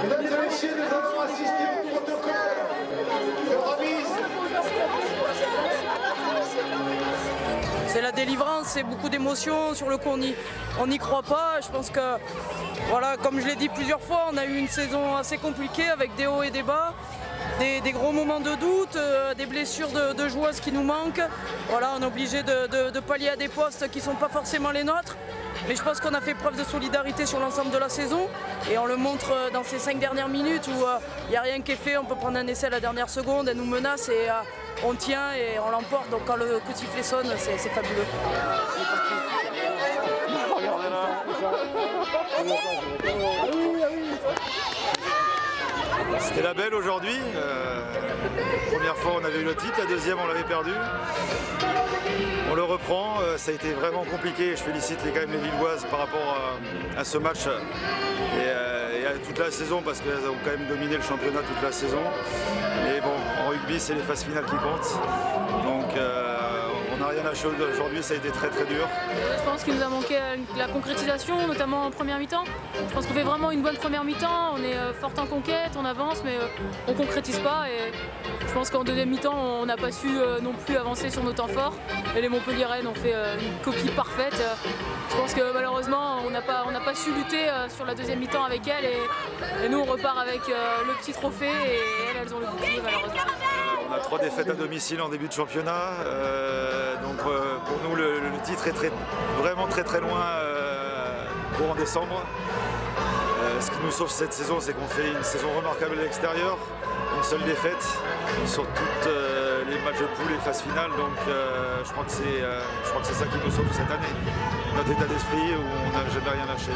Mesdames et messieurs, nous allons assister au protocole de remise. C'est la délivrance, c'est beaucoup d'émotions. Sur le coup, on n'y croit pas. Je pense que, voilà, comme je l'ai dit plusieurs fois, on a eu une saison assez compliquée avec des hauts et des bas. Des gros moments de doute, des blessures de joueuses qui nous manquent. Voilà, on est obligé de pallier à des postes qui ne sont pas forcément les nôtres. Mais je pense qu'on a fait preuve de solidarité sur l'ensemble de la saison et on le montre dans ces 5 dernières minutes où il n'y a rien qui est fait. On peut prendre un essai à la dernière seconde, elle nous menace et on tient et on l'emporte. Donc quand le coup de sifflet sonne, c'est fabuleux. C'était la belle aujourd'hui. Première fois on avait eu le titre, la deuxième on l'avait perdu. On le reprend, ça a été vraiment compliqué. Je félicite quand même les Lilloises par rapport à ce match et à toute la saison parce qu'elles ont quand même dominé le championnat toute la saison. Mais bon, en rugby c'est les phases finales qui comptent. Donc on n'a rien lâché aujourd'hui, ça a été très dur. Je pense qu'il nous a manqué la concrétisation, notamment en première mi-temps. Je pense qu'on fait vraiment une bonne première mi-temps, on est fort en conquête, on avance, mais on ne concrétise pas. Et je pense qu'en deuxième mi-temps, on n'a pas su non plus avancer sur nos temps forts. Et les Montpelliéraines ont fait une copie parfaite. Je pense que malheureusement, on n'a pas su lutter sur la deuxième mi-temps avec elles. Et nous, on repart avec le petit trophée et elles ont le bouclier malheureusement. On a 3 défaites à domicile en début de championnat. Donc pour nous, le titre est vraiment très loin courant décembre. Ce qui nous sauve cette saison, c'est qu'on fait une saison remarquable à l'extérieur. Une seule défaite sur toutes les matchs de poule et phases finales. Donc je crois que c'est ça qui nous sauve cette année. Notre état d'esprit où on n'a jamais rien lâché.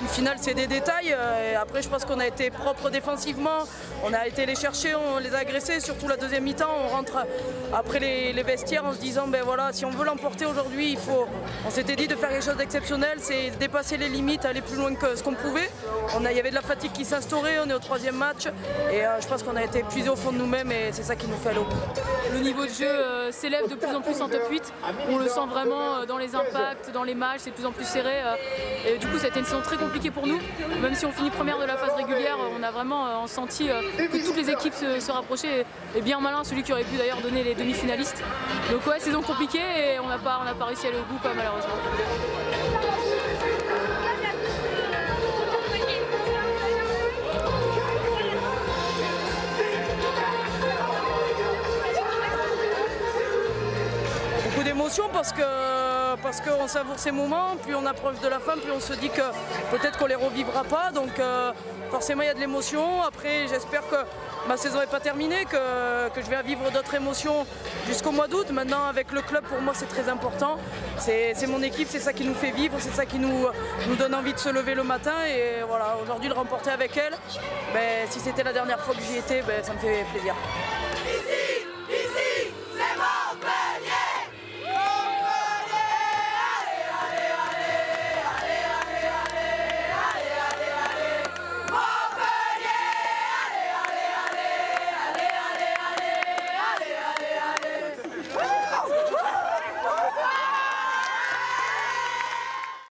Une finale, c'est des détails. Et après, je pense qu'on a été propre défensivement. On a été les chercher, on les a agressés. Surtout la deuxième mi-temps, on rentre après les vestiaires en se disant, ben voilà, si on veut l'emporter aujourd'hui, on s'était dit de faire quelque chose d'exceptionnel, c'est dépasser les limites, aller plus loin que ce qu'on pouvait. Il y avait de la fatigue qui s'instaurait. On est au 3e match et je pense qu'on a été épuisés au fond de nous-mêmes et c'est ça qui nous fait aller au bout. Le niveau de jeu s'élève de plus en plus en top 8. On le sent vraiment dans les impacts, dans les matchs, c'est de plus en plus serré. Et du coup, c'était une saison très compliquée pour nous. Même si on finit première de la phase régulière, on a vraiment senti que toutes les équipes se rapprochaient. Et bien malin celui qui aurait pu d'ailleurs donner les demi-finalistes. Donc ouais, saison compliquée et on n'a pas réussi à aller au bout malheureusement. Beaucoup d'émotions parce qu'on savoure ces moments, plus on approche de la fin, plus on se dit que peut-être qu'on les revivra pas. Donc forcément il y a de l'émotion. Après j'espère que ma saison n'est pas terminée, que je vais vivre d'autres émotions jusqu'au mois d'août. Maintenant avec le club, pour moi c'est très important. C'est mon équipe, c'est ça qui nous fait vivre, c'est ça qui nous donne envie de se lever le matin. Et voilà, aujourd'hui le remporter avec elle, si c'était la dernière fois que j'y étais, ça me fait plaisir.